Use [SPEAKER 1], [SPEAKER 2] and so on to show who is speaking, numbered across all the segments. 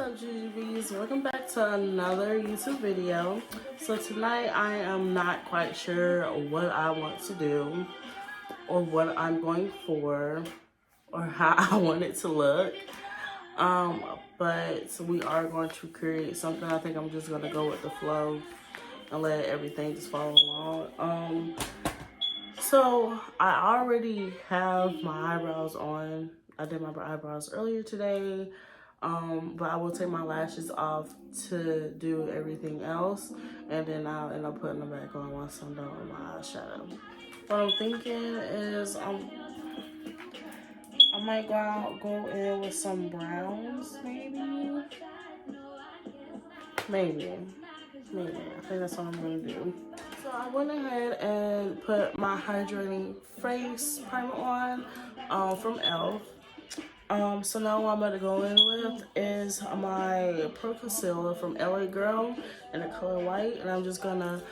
[SPEAKER 1] up, JUVIA'S? Welcome back to another YouTube video. So tonight I am not quite sure what I want to do or what I'm going for or how I want it to look. But we are going to create something. I think I'm just gonna go with the flow and let everything just follow along. So I already have my eyebrows on. I did my eyebrows earlier today. But I will take my lashes off to do everything else, and then I'll end up putting them back on once I'm done with my eyeshadow. What I'm thinking is I might go in with some browns, maybe. I think that's what I'm gonna do. So I went ahead and put my hydrating face primer on from e.l.f. So now what I'm about to go in with is my Pro Concealer from LA Girl in the color white, and I'm just gonna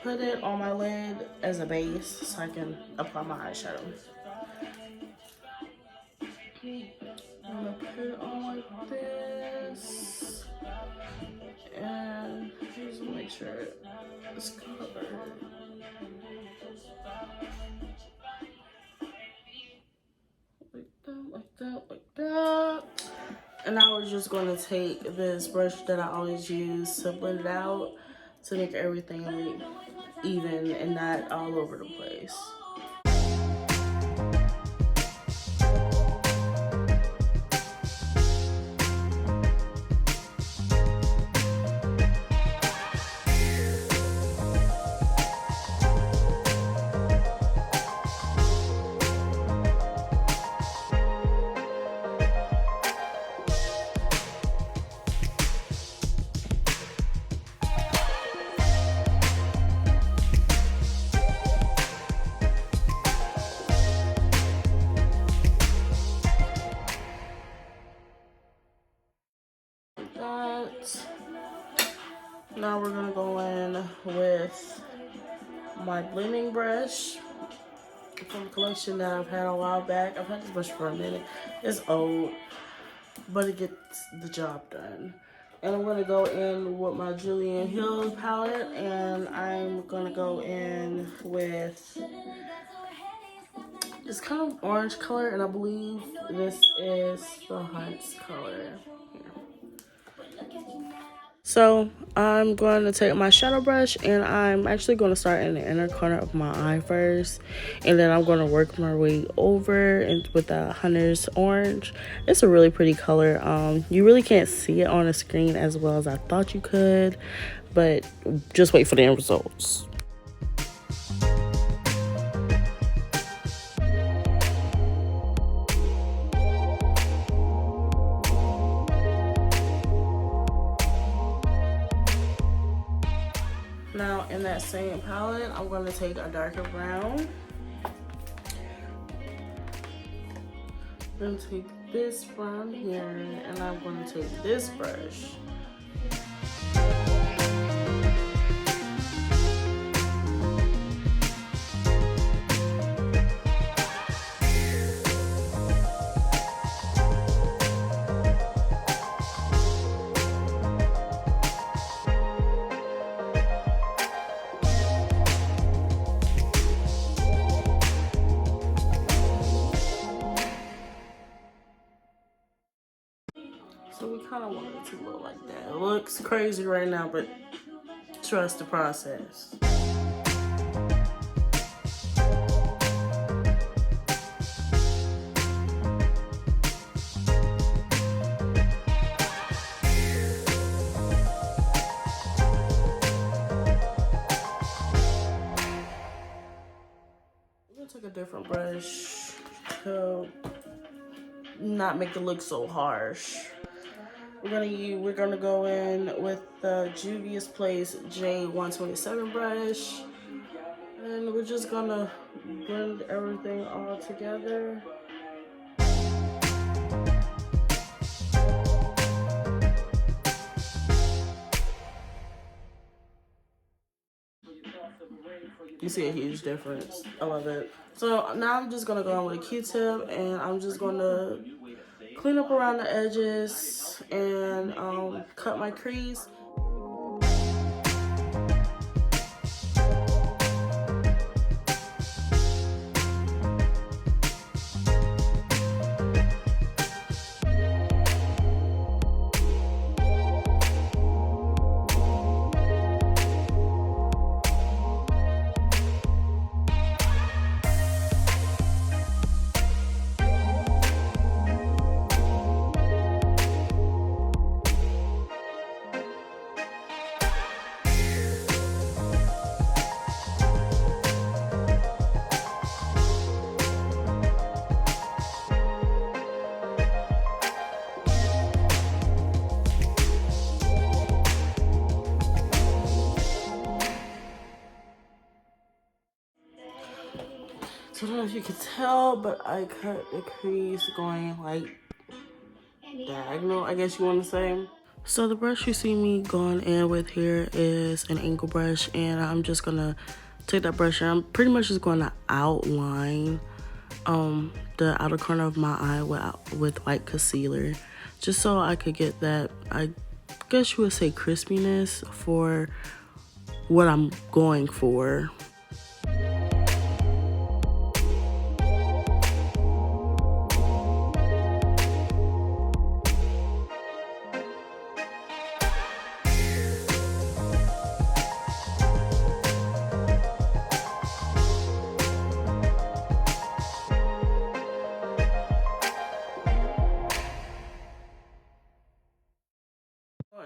[SPEAKER 1] put it on my lid as a base so I can apply my eyeshadow. I'm gonna put it on like this, and just make sure it's covered. Like that. And now we're just going to take this brush that I always use to blend it out to make everything even and not all over the place. Now we're gonna go in with my blending brush from a collection that I've had a while back. I've had this brush for a minute. It's old, but it gets the job done. And I'm gonna go in with my Julian Hill palette, and I'm gonna go in with this kind of orange color, and I believe this is the Hunt's color. So I'm going to take my shadow brush, and I'm actually going to start in the inner corner of my eye first, and then I'm going to work my way over and with the Hunter's orange. It's a really pretty color. You really can't see it on the screen as well as I thought you could, but just wait for the end results. Now in that same palette, I'm going to take a darker brown. I'm going to take this brown here, and I'm going to take this brush. So we kind of want it to look like that. It looks crazy right now, but trust the process. I'm gonna take a different brush to not make it look so harsh. We're gonna go in with the JUVIA'S Place J127 brush, and we're just gonna blend everything all together. You see a huge difference. I love it. So now I'm just gonna go in with a Q-tip, and I'm just gonna clean up around the edges and cut my crease. So I don't know if you can tell, but I cut the crease going like diagonal, I guess you want to say. So the brush you see me going in with here is an angle brush, and I'm just gonna take that brush and I'm pretty much just gonna outline the outer corner of my eye with white concealer, just so I could get that, I guess you would say, crispiness for what I'm going for.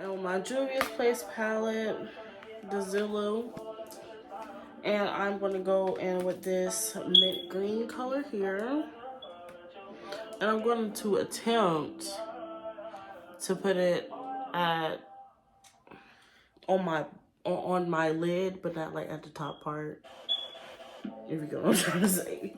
[SPEAKER 1] And my JUVIA'S Place palette, the Zulu, and I'm going to go in with this mint green color here, and I'm going to attempt to put it at on my lid, but not like at the top part, if you get what I'm trying to say.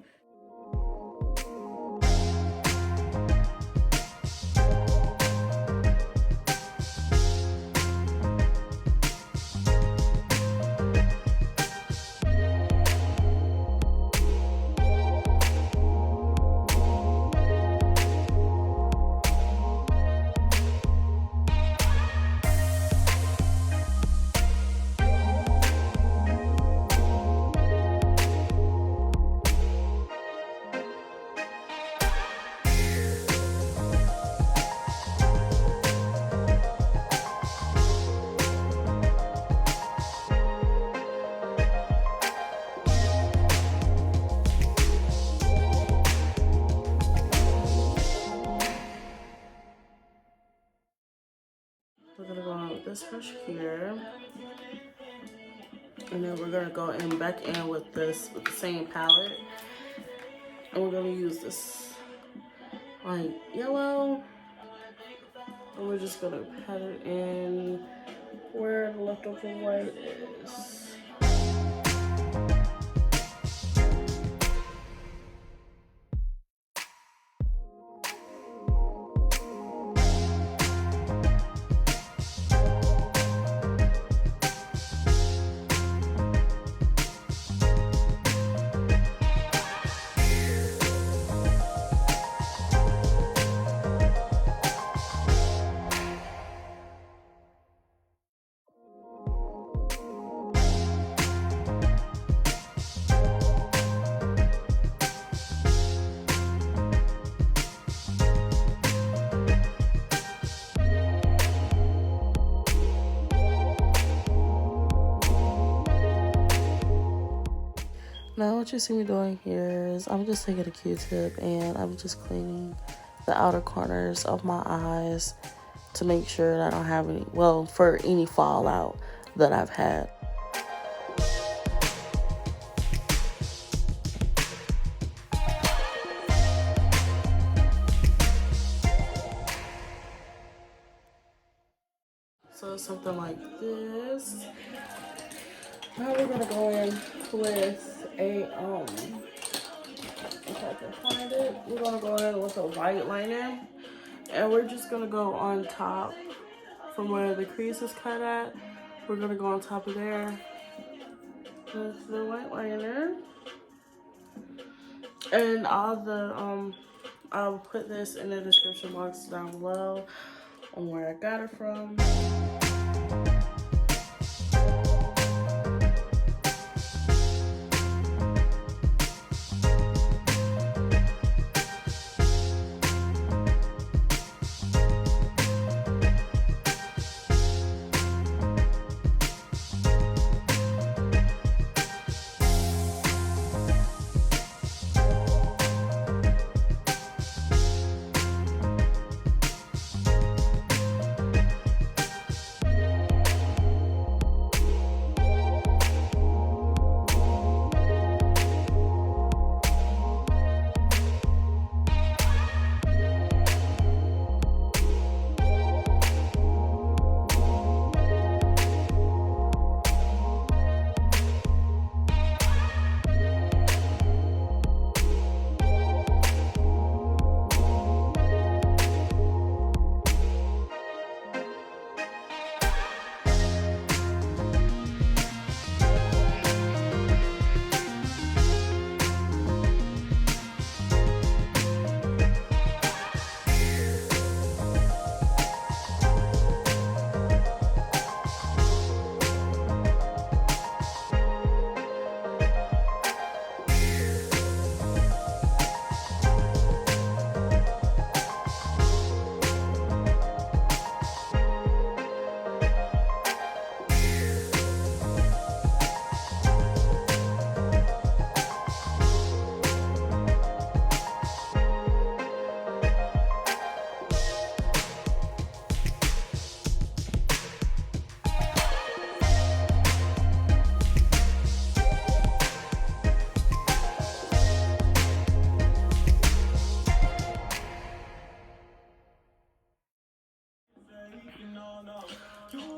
[SPEAKER 1] We're gonna go on with this brush here, and then we're gonna go in back in with this with the same palette, and we're gonna use this like yellow, and we're just gonna pat it in where the leftover white is. Now what you see me doing here is I'm just taking a Q-tip and I'm just cleaning the outer corners of my eyes to make sure that I don't have any, well, for any fallout that I've had. So something like this. Now we're gonna go in with a if I can find it, we're gonna go in with a white liner, and we're just gonna go on top from where the crease is cut at. We're gonna go on top of there with the white liner, and all the I'll put this in the description box down below on where I got it from.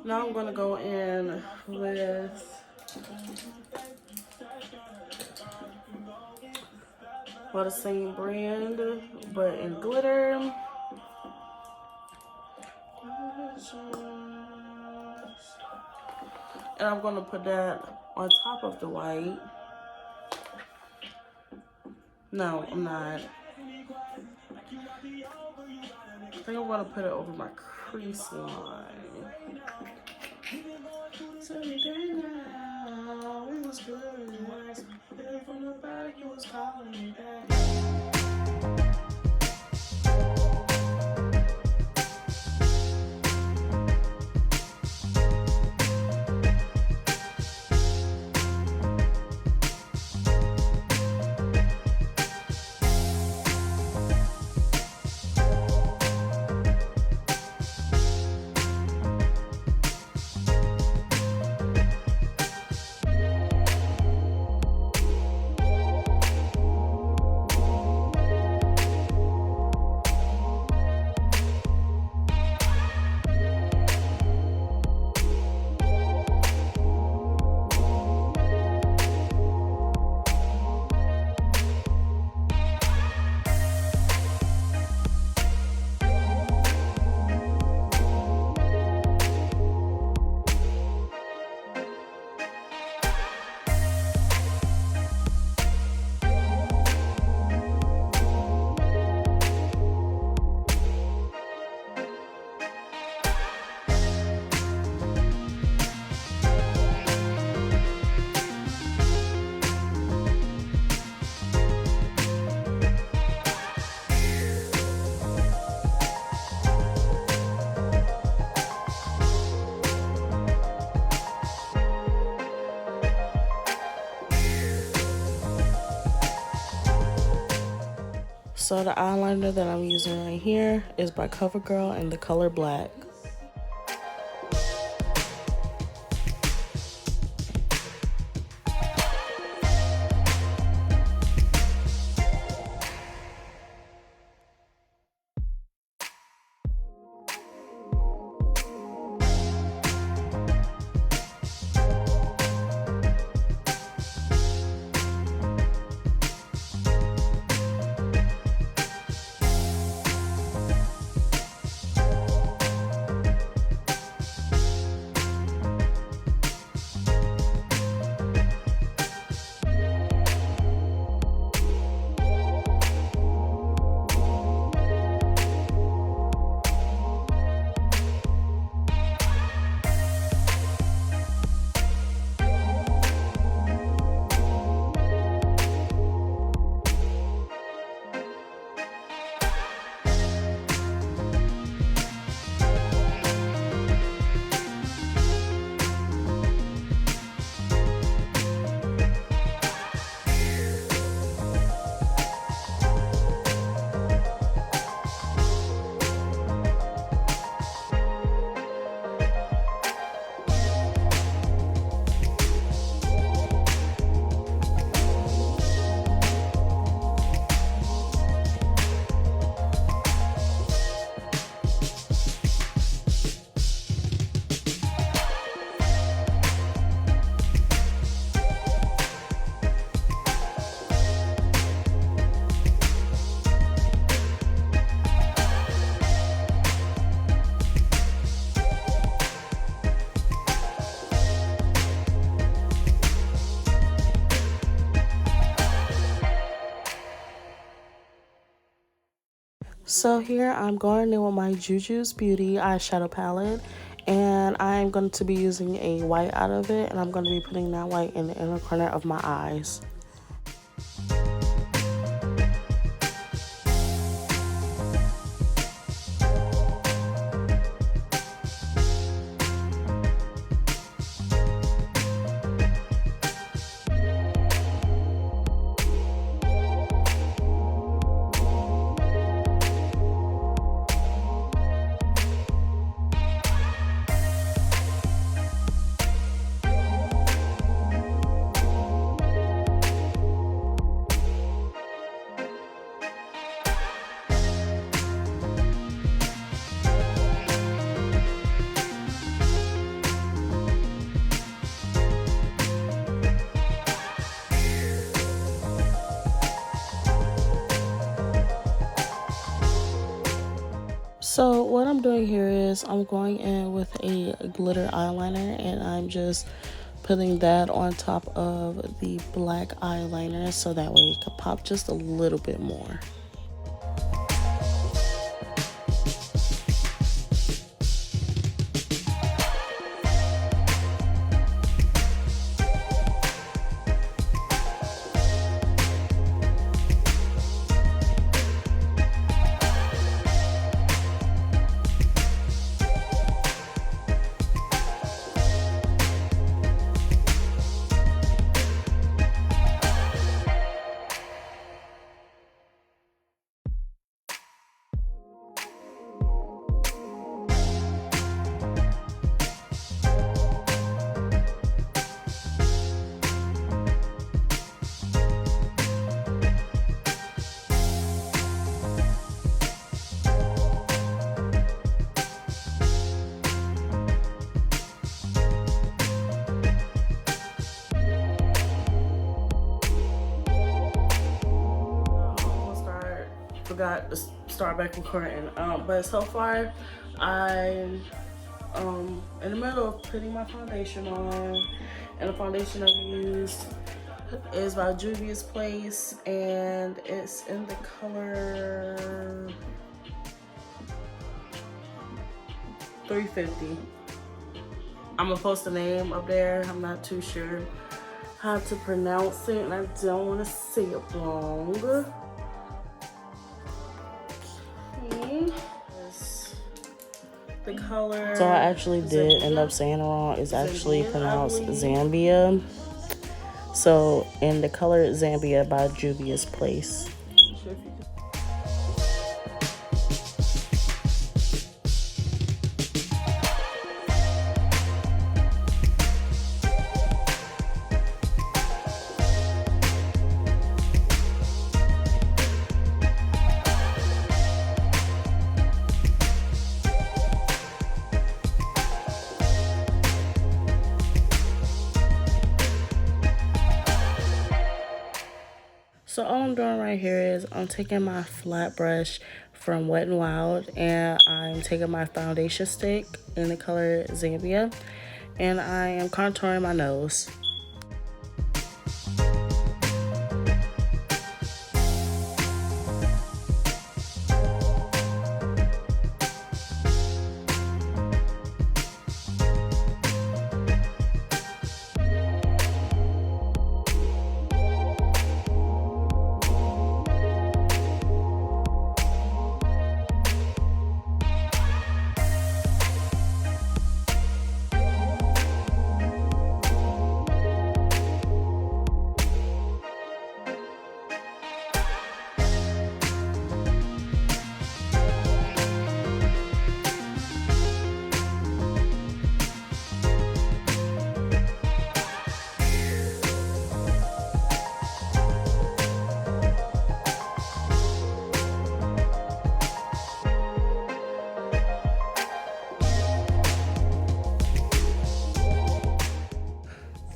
[SPEAKER 1] Now I'm gonna go in with the same brand, but in glitter. And I'm gonna put that on top of the white. No, I'm not. I think I'm gonna put it over my crease line. So the eyeliner that I'm using right here is by CoverGirl in the color black. So here I'm going in with my Juju's Beauty eyeshadow palette, and I'm going to be using a white out of it, and I'm going to be putting that white in the inner corner of my eyes. So what I'm doing here is I'm going in with a glitter eyeliner, and I'm just putting that on top of the black eyeliner so that way it could pop just a little bit more. Forgot to start back recording, but so far I'm in the middle of putting my foundation on, and the foundation I've used is by JUVIA'S Place, and it's in the color 350. I'm gonna post the name up there. I'm not too sure how to pronounce it, and I don't want to say it wrong. The color. So I actually did end up saying it wrong. It's actually pronounced Zambia. So in the color Zambia by JUVIA'S Place. So all I'm doing right here is I'm taking my flat brush from Wet n Wild, and I'm taking my foundation stick in the color Zambia, and I am contouring my nose.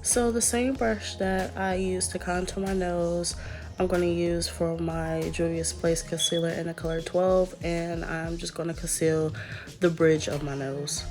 [SPEAKER 1] So the same brush that I used to contour my nose, I'm going to use for my JUVIA'S Place concealer in the color 12, and I'm just going to conceal the bridge of my nose.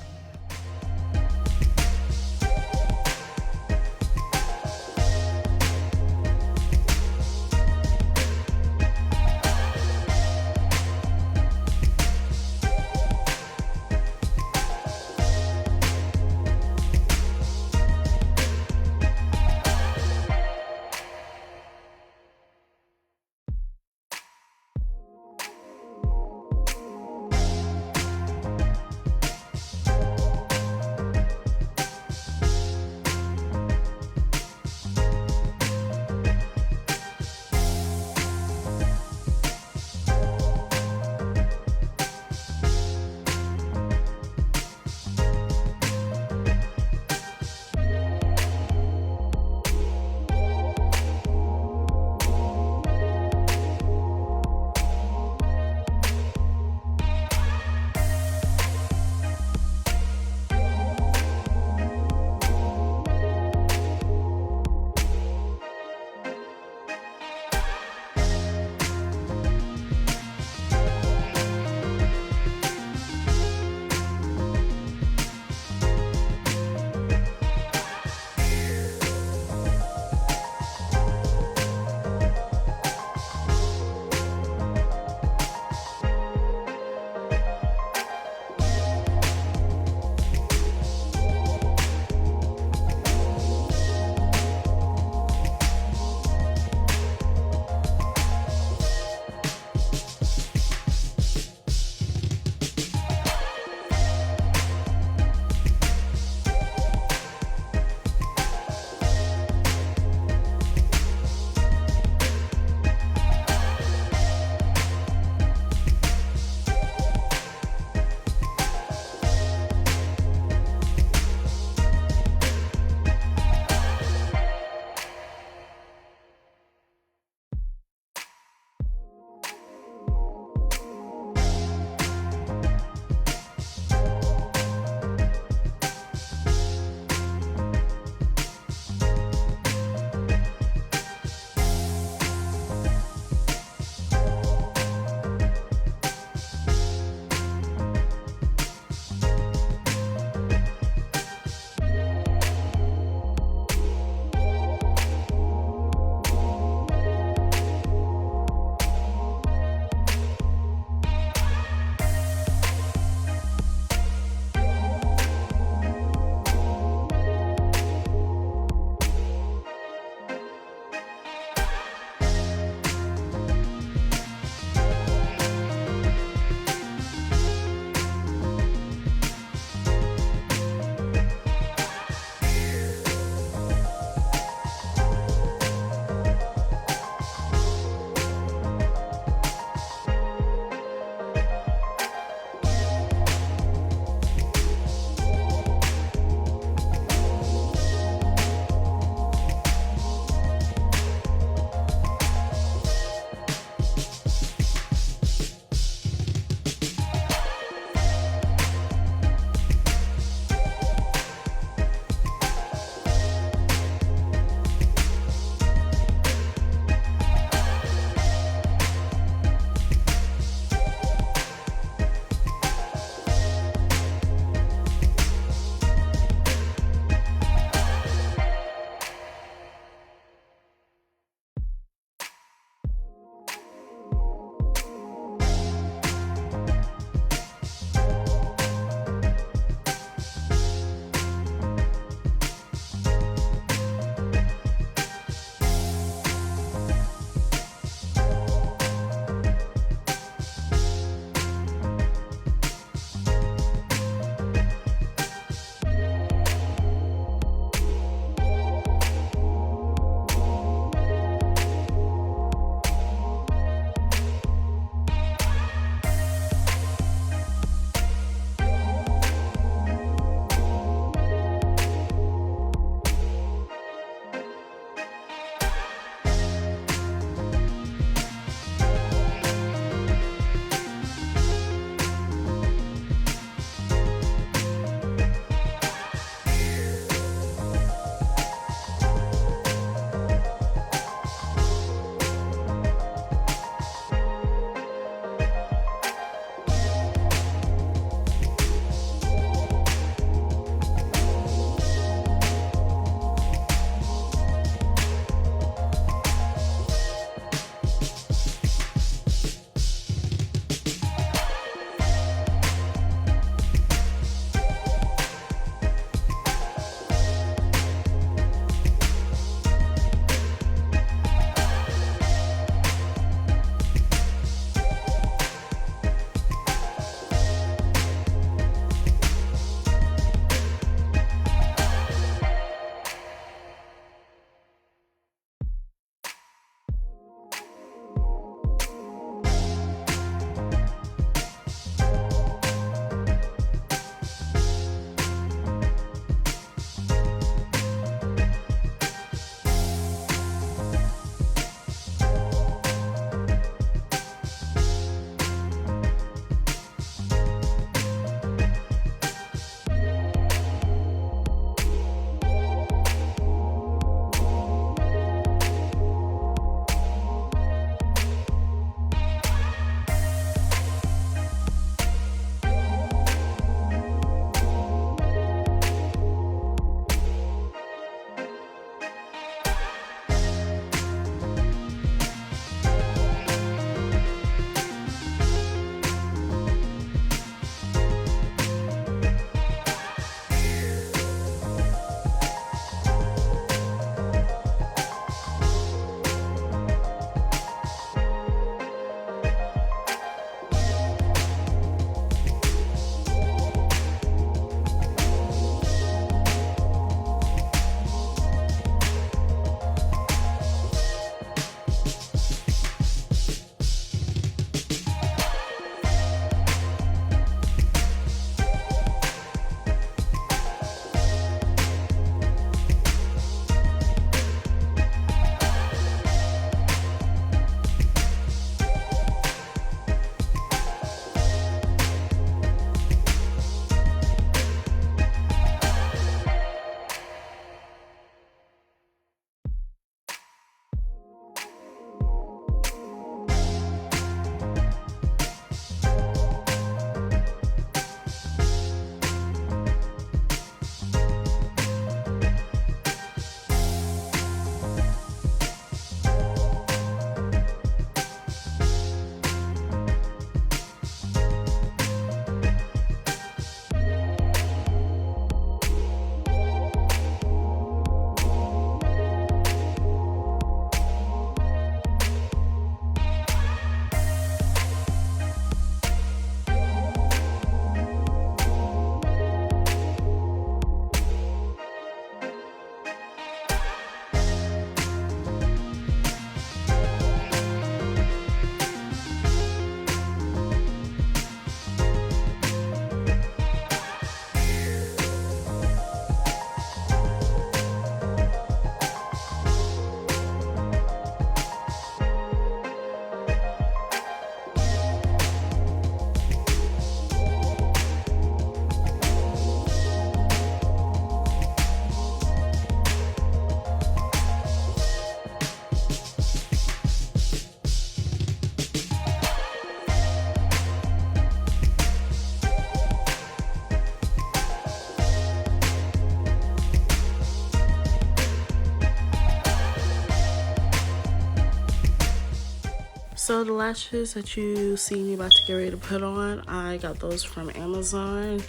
[SPEAKER 1] So the lashes that you see me about to get ready to put on, I got those from Amazon.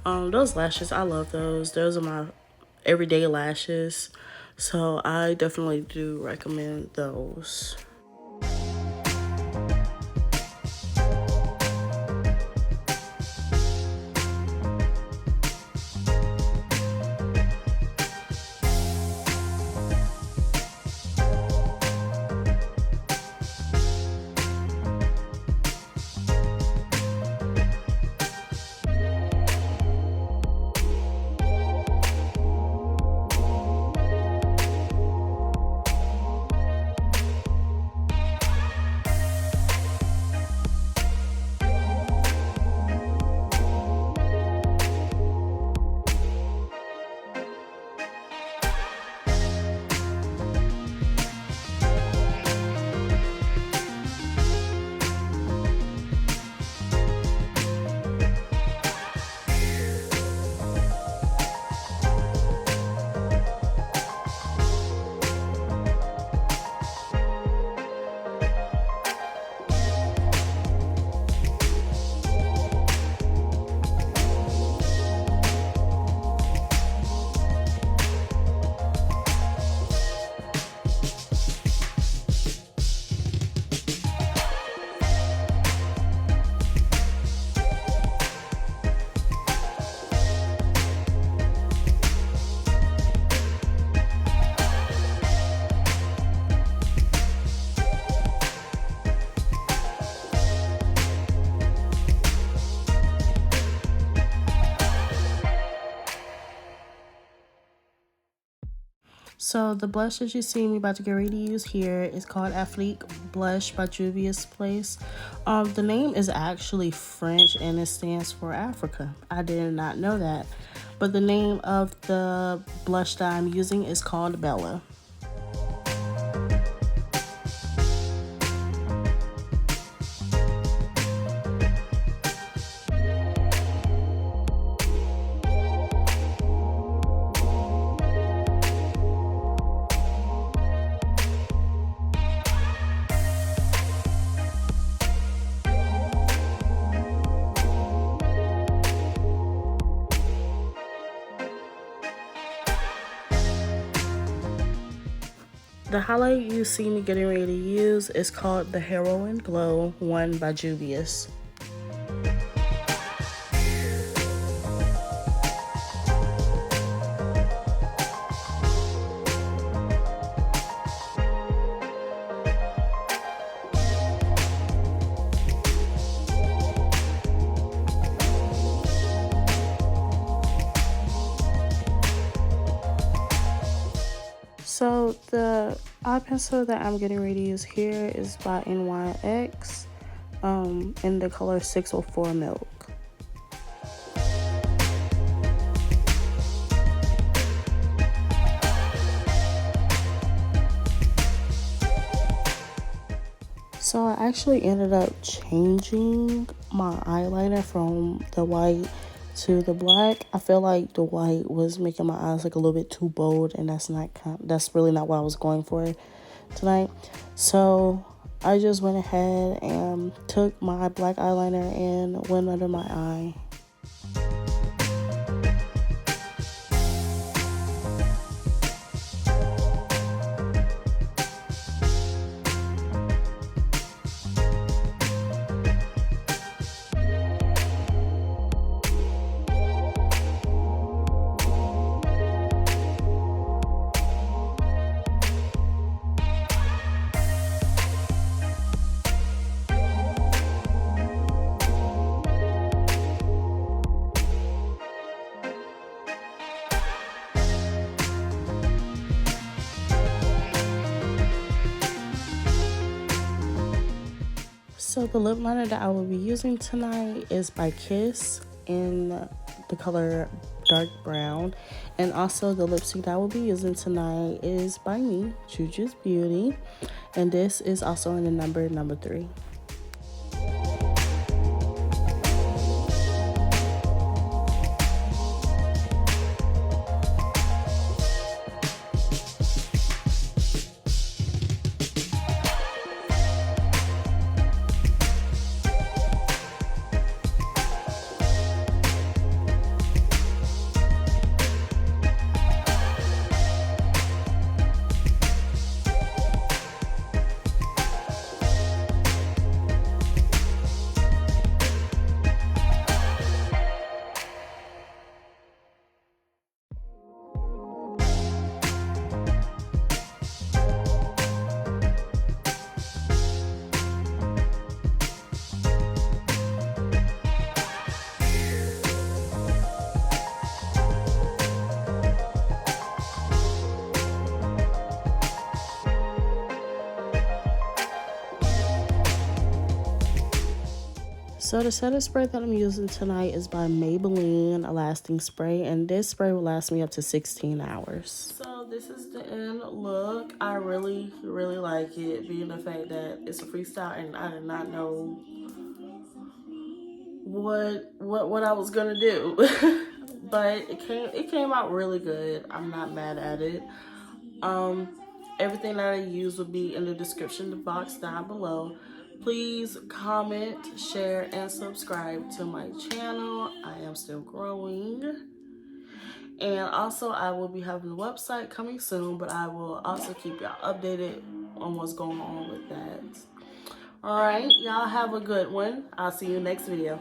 [SPEAKER 1] Those lashes, I love those. Those are my everyday lashes. So I definitely do recommend those. So the blush that you see me about to get ready to use here is called Afrique Blush by JUVIA'S place. The name is actually French and it stands for Africa. I did not know that. But the name of the blush that I'm using is called Bella. The highlight you see me getting ready to use is called the Heroin Glow 1 by JUVIA'S. So the eye pencil that I'm getting ready to use here is by EYEPENCL in the color 604 Milk. So I actually ended up changing my eyeliner from the white to the black. I feel like the white was making my eyes look a little bit too bold, and that's really not what I was going for tonight. So I just went ahead and took my black eyeliner and went under my eye. So the lip liner that I will be using tonight is by Kiss in the color dark brown. And also the lipstick that I will be using tonight is by me, Juju's Beauty. And this is also in the number 3. So the setting spray that I'm using tonight is by Maybelline, a lasting spray, and this spray will last me up to 16 hours. So this is the end look. I really like it, being the fact that it's a freestyle and I did not know what I was gonna do. But it came out really good. I'm not mad at it. Everything that I use will be in the description box down below. Please comment, share, and subscribe to my channel. I am still growing. And also, I will be having a website coming soon, but I will also keep y'all updated on what's going on with that. All right, y'all have a good one. I'll see you next video.